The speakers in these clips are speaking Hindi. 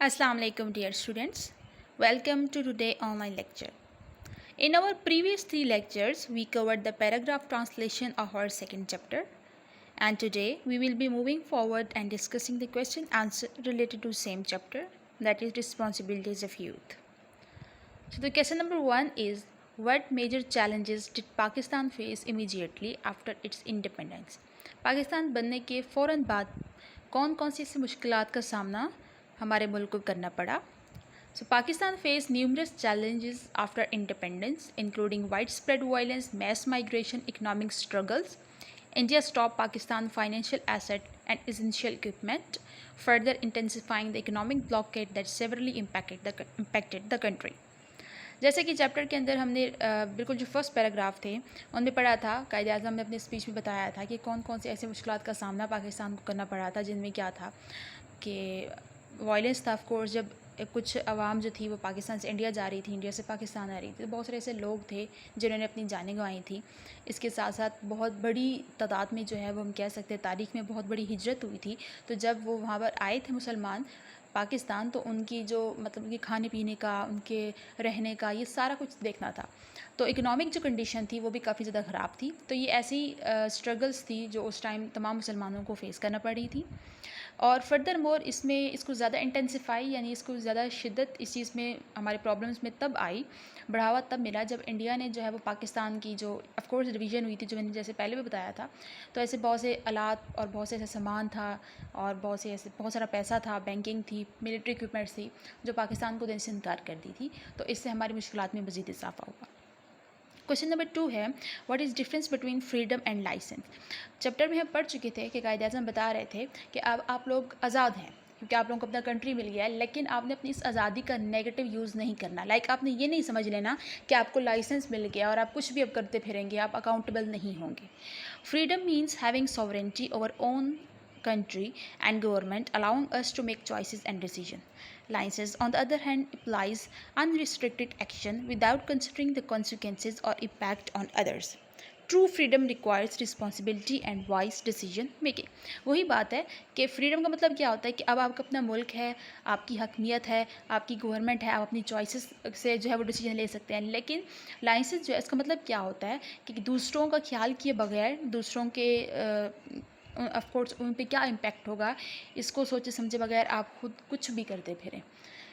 Assalamu alaikum dear students. Welcome to today online lecture. In our previous three lectures, we covered the paragraph translation of our second chapter. And today we will be moving forward and discussing the question answer related to same chapter, that is responsibilities of youth. So the question number 1 is, what major challenges did Pakistan face immediately after its independence? Pakistan बनने के फ़ौरन बाद कौन कौन सी ऐसी मुश्किलात का सामना हमारे मुल्क को करना पड़ा? So Pakistan faced numerous challenges after independence, including widespread violence, mass migration, economic struggles. India stopped Pakistan's financial asset and essential equipment, further intensifying the economic blockade that severely impacted the country. जैसे कि चैप्टर के अंदर हमने बिल्कुल जो फर्स्ट पैराग्राफ थे उनमें पढ़ा था, कायदे आज़म ने अपने स्पीच में बताया था कि कौन कौन से ऐसे मुश्किलात का सामना पाकिस्तान को करना पड़ा था, जिनमें क्या था कि वायलेंस था। ऑफ कोर्स जब कुछ आवाम जो थी वो पाकिस्तान से इंडिया जा रही थी, इंडिया से पाकिस्तान आ रही थी, तो बहुत सारे ऐसे लोग थे जिन्होंने अपनी जानें गंवाई थी। इसके साथ साथ बहुत बड़ी तादाद में जो है वो हम कह सकते हैं तारीख़ में बहुत बड़ी हिजरत हुई थी। तो जब वो वहाँ पर आए थे मुसलमान पाकिस्तान, तो उनकी जो मतलब उनके खाने पीने का, उनके रहने का, ये सारा कुछ देखना था। तो इकोनॉमिक जो कंडीशन थी वो भी काफ़ी ज़्यादा ख़राब थी। तो ये ऐसी स्ट्रगल्स थी जो उस टाइम तमाम मुसलमानों को फ़ेस करना पड़ी थी। और फर्दर मोर इसमें इसको ज़्यादा इंटेंसिफाई यानी इसको ज़्यादा शिद्दत इस चीज़ में हमारे प्रॉब्लम्स में तब आई, बढ़ावा तब मिला जब इंडिया ने जो है वो पाकिस्तान की जो ऑफ कोर्स डिवीज़न हुई थी, जो मैंने जैसे पहले भी बताया था। तो ऐसे बहुत से आलात और बहुत से ऐसे सामान था और बहुत सारा पैसा था, बैंकिंग थी, मिलिट्री इक्विपमेंट्स थी, जो पाकिस्तान को देने से इनकार कर दी थी। तो इससे हमारी मुश्किलात में मज़ीद इजाफा हुआ। क्वेश्चन नंबर 2 है, what is difference between freedom and license? Chapter में हम पढ़ चुके थे कि कायदे आज़म बता रहे थे कि अब आप लोग आज़ाद हैं क्योंकि आप लोगों को अपना कंट्री मिल गया है, लेकिन आपने अपनी इस आज़ादी का नेगेटिव यूज़ नहीं करना। आपने ये नहीं समझ लेना कि आपको लाइसेंस मिल गया और आप कुछ भी अब करते फिरेंगे, आप अकाउंटेबल नहीं होंगे। Freedom means having sovereignty over own country and government, allowing us to make choices and decisions. License, on the other hand, implies unrestricted action without considering the consequences or impact on others. True freedom requires responsibility and wise decision making. वही बात है कि फ्रीडम का मतलब क्या होता है कि अब आपका अपना मुल्क है, आपकी हकमियत है, आपकी गवर्नमेंट है, आप अपनी चॉइसेस से जो है वो डिसीजन ले सकते हैं। लेकिन लाइसेंस जो है इसका मतलब क्या होता है कि दूसरों का ख्याल किए बगैर, दूसरों के ऑफ कोर्स उन पे क्या इम्पैक्ट होगा इसको सोचे समझे बगैर आप खुद कुछ भी करते फिरें।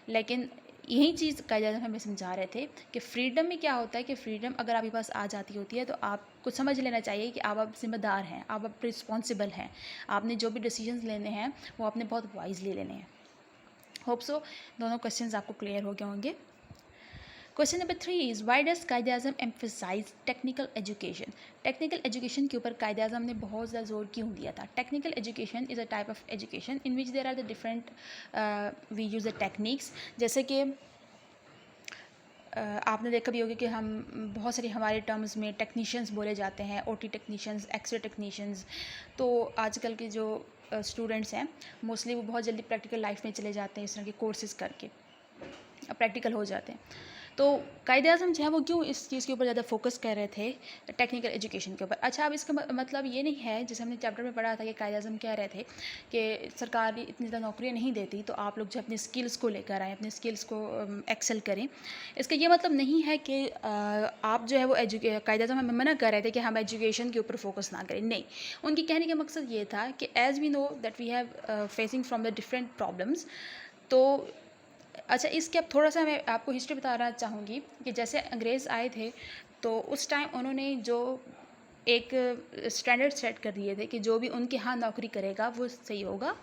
लेकिन यही चीज़ कायदे आज़म हमें समझा रहे थे कि फ्रीडम में क्या होता है कि फ्रीडम अगर आपके पास आ जाती होती है तो आपको समझ लेना चाहिए कि आप ज़िम्मेदार हैं, आप रिस्पॉन्सिबल हैं, आपने जो भी डिसीजंस लेने हैं वो आपने बहुत वाइजली लेने हैं। होप सो दोनों क्वेश्चंस आपको क्लियर हो गए होंगे। Question number 3 is, why does Quaid Azam emphasize technical education? Technical education के ऊपर कायदे आज़म ने बहुत ज़्यादा जोर क्यों दिया था? Technical education is a type of education in which there are the different we use the techniques. जैसे कि आपने देखा भी होगा कि हम बहुत सारी हमारे टर्म्स में टेक्नीशियंस बोले जाते हैं, ओटी टेक्नीशियंस, एक्सरे टेक्नीशियंस। तो आजकल के जो स्टूडेंट्स हैं मोस्टली वो बहुत जल्दी प्रैक्टिकल लाइफ में चले जाते हैं, इस तरह के कोर्सेज़ करके प्रैक्टिकल हो जाते हैं। तो कायदे आज़म जो है वो क्यों इस चीज़ के ऊपर ज़्यादा फोकस कर रहे थे, टेक्निकल एजुकेशन के ऊपर? अच्छा, अब इसका मतलब ये नहीं है, जैसे हमने चैप्टर में पढ़ा था कि कायदे आज़म कह रहे थे कि सरकार इतनी ज़्यादा नौकरियाँ नहीं देती, तो आप लोग जो अपनी स्किल्स को लेकर आएँ, अपने स्किल्स को एक्सेल करें। इसका ये मतलब नहीं है कि आप जो है वो कायदे आज़म हमें मना कर रहे थे कि हम एजुकेशन के ऊपर फोकस ना करें। नहीं, उनके कहने का मकसद ये था कि as we know that we have facing from the different problems. तो अच्छा, इसके अब थोड़ा-सा मैं आपको हिस्ट्री बताना चाहूँगी कि जैसे अंग्रेज़ आए थे, तो उस टाइम उन्होंने जो एक स्टैंडर्ड सेट कर दिए थे कि जो भी उनके यहाँ नौकरी करेगा वो सही होगा,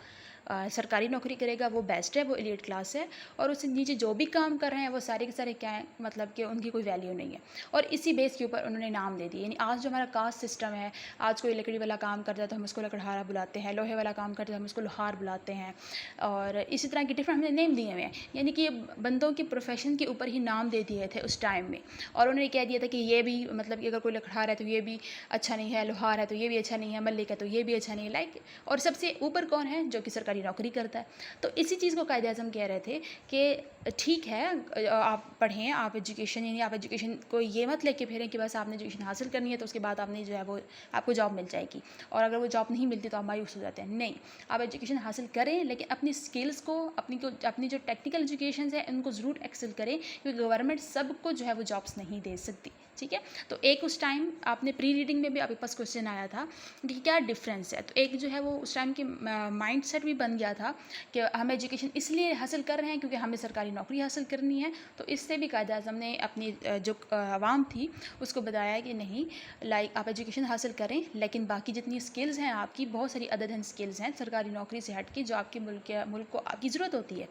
सरकारी नौकरी करेगा वो बेस्ट है, वो एलीट क्लास है, और उससे नीचे जो भी काम कर रहे हैं वो सारे के सारे क्या हैं, मतलब कि उनकी कोई वैल्यू नहीं है। और इसी बेस के ऊपर उन्होंने नाम दे दिए। यानी आज जो हमारा कास्ट सिस्टम है, आज कोई लकड़ी वाला काम करता है तो हम उसको लकड़हारा बुलाते हैं, लोहे वाला काम करता है तो हम उसको लोहार बुलाते हैं, और इसी तरह के डिफरेंट हमने नेम दिए हुए हैं। यानी कि बंदों की प्रोफेशन के ऊपर ही नाम दे दिए थे उस टाइम में, और उन्होंने कह दिया था कि ये भी मतलब कि अगर कोई लकड़हार है तो ये भी अच्छा नहीं है, लोहार है तो ये भी अच्छा नहीं है, मल्लिक है तो ये भी अच्छा नहीं है। और सबसे ऊपर कौन है? जो कि सरकारी सरकारी नौकरी करता है। तो इसी चीज़ को कायदे-आज़म कह रहे थे कि ठीक है, आप पढ़ें, आप एजुकेशन यानी आप एजुकेशन को ये मत लेके फिरें कि बस आपने एजुकेशन हासिल करनी है तो उसके बाद आपने जो है वो आपको जॉब मिल जाएगी, और अगर वो जॉब नहीं मिलती तो आप मायूस हो जाते हैं। नहीं, आप एजुकेशन हासिल करें लेकिन अपनी स्किल्स को अपनी जो टेक्निकल एजुकेशन है उनको ज़रूर एक्सेल करें, क्योंकि गवर्नमेंट सबको जो है वो जॉब्स नहीं दे सकती। ठीक है, तो एक उस टाइम आपने प्री रीडिंग में भी आपके पास क्वेश्चन आया था कि क्या डिफरेंस है, तो एक जो है वो उस टाइम के माइंड सेट भी बन गया था कि हम एजुकेशन इसलिए हासिल कर रहे हैं क्योंकि हमें सरकारी नौकरी हासिल करनी है। तो इससे भी कायदे-आज़म ने अपनी जो आवाम थी उसको बताया कि नहीं, लाइक आप एजुकेशन हासिल करें लेकिन बाकी जितनी स्किल्स हैं आपकी, बहुत सारी अदर देन स्किल्स हैं सरकारी नौकरी से हट के जो आपके मुल्क को आपकी ज़रूरत होती है,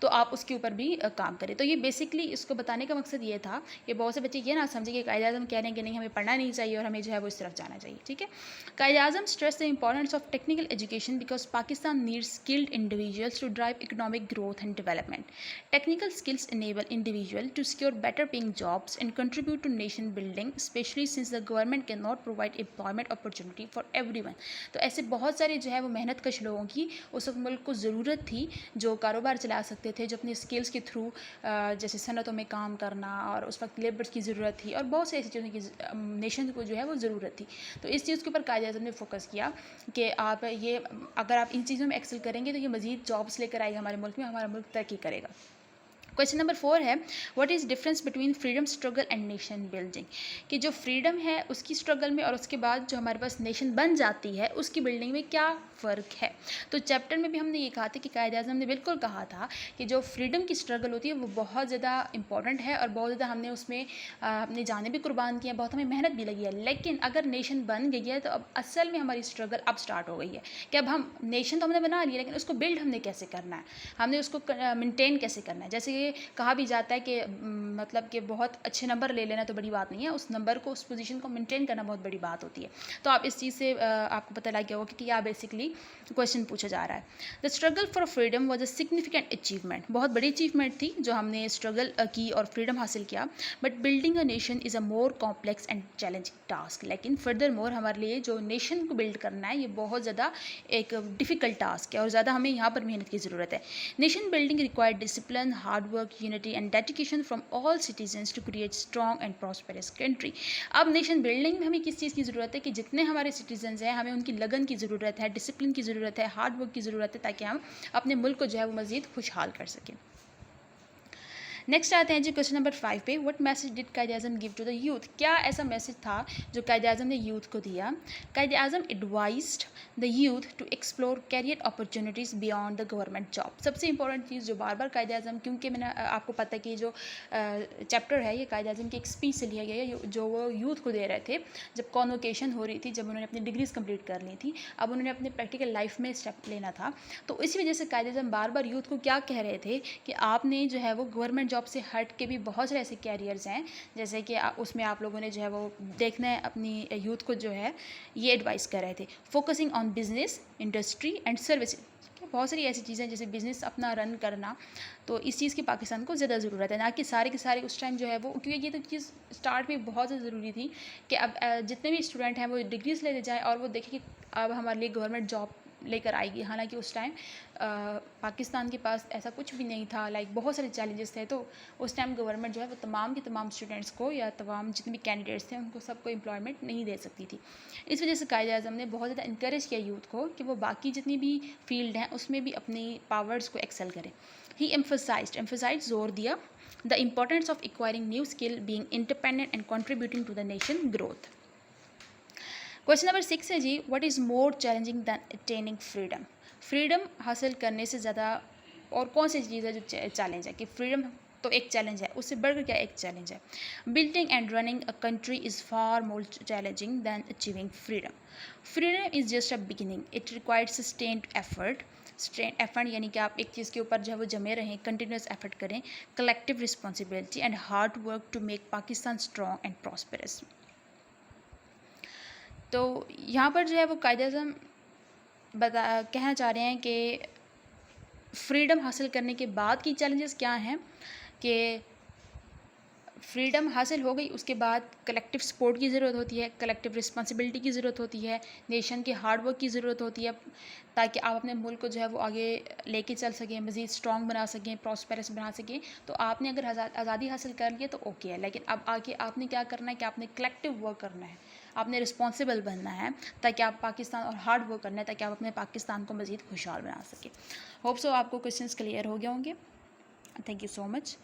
तो आप उसके ऊपर भी काम करें। तो ये बेसिकली इसको बताने का मकसद ये था कि बहुत से बच्चे ये ना समझे कि कायदे-आज़म कह रहे हैं कि नहीं, हमें पढ़ना नहीं चाहिए और हमें जो है वो इस तरफ जाना चाहिए। ठीक है, Quaid e Azam stress the importance of technical education because Pakistan needs skilled individuals to drive economic growth and development. Technical skills enable individual to secure better paying jobs and contribute to nation building, especially since the government cannot provide employment opportunity for everyone। तो ऐसे बहुत सारे जो है वो मेहनत कश लोगों की उस वक्त मुल्क को ज़रूरत थी जो कारोबार चला सकते थे, जो अपने स्किल्स के थ्रू जैसे सनतों में काम करना, और उस वक्त लेबर्स की ज़रूरत थी और बहुत सी ऐसी चीज़ों की नेशन को जो है वो ज़रूरत थी। तो इस चीज़ के ऊपर कायदे-आज़म ने फोकस किया कि आप ये अगर आप इन चीज़ों में एक्सेल करेंगे तो ये मज़ीद जॉब्स लेकर आएगा हमारे मुल्क में, हमारा मुल्क तरक्की करेगा। क्वेश्चन नंबर 4 है, what is difference between freedom struggle and nation building, कि जो फ्रीडम है उसकी स्ट्रगल में और उसके बाद जो हमारे पास नेशन बन जाती है उसकी बिल्डिंग में क्या फ़र्क है। तो चैप्टर में भी हमने ये कहा था कि कायदे-आज़म ने बिल्कुल कहा था कि जो फ्रीडम की स्ट्रगल होती है वो बहुत ज़्यादा इंपॉर्टेंट है और बहुत ज़्यादा हमने उसमें अपनी जानें भी कुर्बान की हैं, बहुत हमें मेहनत भी लगी है, लेकिन अगर नेशन बन गई है तो अब असल में हमारी स्ट्रगल अब स्टार्ट हो गई है कि अब हम नेशन तो हमने बना लिया लेकिन उसको बिल्ड हमने कैसे करना है, हमने उसको मेंटेन कैसे करना है। जैसे कहा भी जाता है कि मतलब कि बहुत अच्छे नंबर ले लेना तो बड़ी बात नहीं है, उस नंबर को, उस पोजीशन को मेंटेन करना बहुत बड़ी बात होती है। तो आप इस चीज़ से आपको पता लग गया होगा कि क्या बेसिकली क्वेश्चन पूछा जा रहा है। The struggle for freedom was a significant achievement, बहुत बड़ी अचीवमेंट थी जो हमने स्ट्रगल की और फ्रीडम हासिल किया। But building a nation is a more complex and challenging task, लेकिन फर्दर मोर हमारे लिए जो नेशन को बिल्ड करना है ये बहुत ज़्यादा एक डिफ़िकल्ट टास्क है और ज़्यादा हमें यहाँ पर मेहनत की ज़रूरत है। Nation building required discipline, hard work, unity and dedication from all citizens to create strong and prosperous country. अब नेशन बिल्डिंग में हमें किस चीज़ की ज़रूरत है कि जितने हमारे सिटीजन्स हैं हमें उनकी लगन की ज़रूरत है, डिसिप्लिन की ज़रूरत है, हार्ड वर्क की ज़रूरत है, ताकि हम अपने मुल्क को जो है वो मज़ीद खुशहाल कर सकें। नेक्स्ट आते हैं जी क्वेश्चन नंबर 5 पे, what message did Quaid e Azam give to the youth, क्या ऐसा मैसेज था जो कायदे-आज़म ने यूथ को दिया। Quaid e Azam advised the youth to explore career opportunities beyond the government job. सबसे इंपॉर्टेंट चीज़ जो बार बार कायदे-आज़म, क्योंकि मैंने आपको पता है कि जो चैप्टर है ये कायदे-आज़म की एक स्पीच से लिया गया है जो वो यूथ को दे रहे थे जब कॉन्वोकेशन हो रही थी, जब उन्होंने अपनी डिग्रीज़ कंप्लीट कर ली थी, अब उन्होंने अपने प्रैक्टिकल लाइफ में स्टेप लेना था। तो इसी वजह से कायदे-आज़म बार बार यूथ को क्या कह रहे थे कि आपने जो है वो गवर्नमेंट जॉब से हट के भी बहुत सारे ऐसे कैरियर्स हैं, जैसे कि उसमें आप लोगों ने जो है वो देखना है, अपनी यूथ को जो है ये एडवाइस कर रहे थे, focusing on business, industry and service. बहुत सारी ऐसी चीज़ें जैसे बिज़नेस अपना रन करना, तो इस चीज़ की पाकिस्तान को ज़्यादा ज़रूरत है, ना कि सारे के सारे उस टाइम जो है वो, क्योंकि ये तो चीज़ स्टार्ट में बहुत ज़्यादा ज़रूरी थी कि अब जितने भी स्टूडेंट हैं वो डिग्रीज लेते जाएँ और वो देखें कि अब हमारे लिए गवर्नमेंट जॉब लेकर आएगी। हालांकि उस टाइम पाकिस्तान के पास ऐसा कुछ भी नहीं था, लाइक बहुत सारे चैलेंजेस थे, तो उस टाइम गवर्नमेंट जो है वो तमाम के तमाम स्टूडेंट्स को या तमाम जितने भी कैंडिडेट्स थे उनको सबको एम्प्लॉयमेंट नहीं दे सकती थी। इस वजह से कायदे-आज़म ने बहुत ज़्यादा इंकरेज किया यूथ को कि वो बाकी जितनी भी फील्ड हैं उसमें भी अपनी पावर्स को एक्सेल करें। ही एम्फसाइज्ड जोर दिया the importance of acquiring new skill, being independent and contributing to the nation growth. Question number 6 है जी, what is more challenging than attaining freedom, freedom हासिल करने से ज़्यादा और कौन सी चीज़ है जो चैलेंज है, कि फ्रीडम तो एक चैलेंज है, उससे बढ़कर क्या एक चैलेंज है। Building and running a country is far more challenging than achieving freedom. Freedom is just a beginning, it required sustained effort. Effort यानी कि आप एक चीज़ के ऊपर जो है वो जमे रहें, कंटिन्यूस एफर्ट करें, collective responsibility and hard work to make Pakistan strong and prosperous. तो यहाँ पर जो है वो कायदे-आज़म कहना चाह रहे हैं कि फ्रीडम हासिल करने के बाद की चैलेंजेस क्या हैं, कि फ्रीडम हासिल हो गई, उसके बाद कलेक्टिव सपोर्ट की ज़रूरत होती है, कलेक्टिव रिस्पॉन्सिबिलिटी की ज़रूरत होती है, नेशन के हार्ड वर्क की ज़रूरत होती है, ताकि आप अपने मुल्क को जो है वो आगे लेके चल सकें, मज़ीद स्ट्रॉन्ग बना सकें, प्रॉस्पेरस बना सकें। तो आपने अगर आज़ादी हासिल कर लिया तो ओके है, लेकिन अब आगे आपने क्या करना है कि आपने कलेक्टिव वर्क करना है, आपने रिस्पॉन्सिबल बनना है, ताकि आप पाकिस्तान और हार्ड वर्क करना है ताकि आप अपने पाकिस्तान को मज़ीद खुशहाल बना सकें। होप सो आपको क्वेश्चंस क्लियर हो गए होंगे। Thank you so much.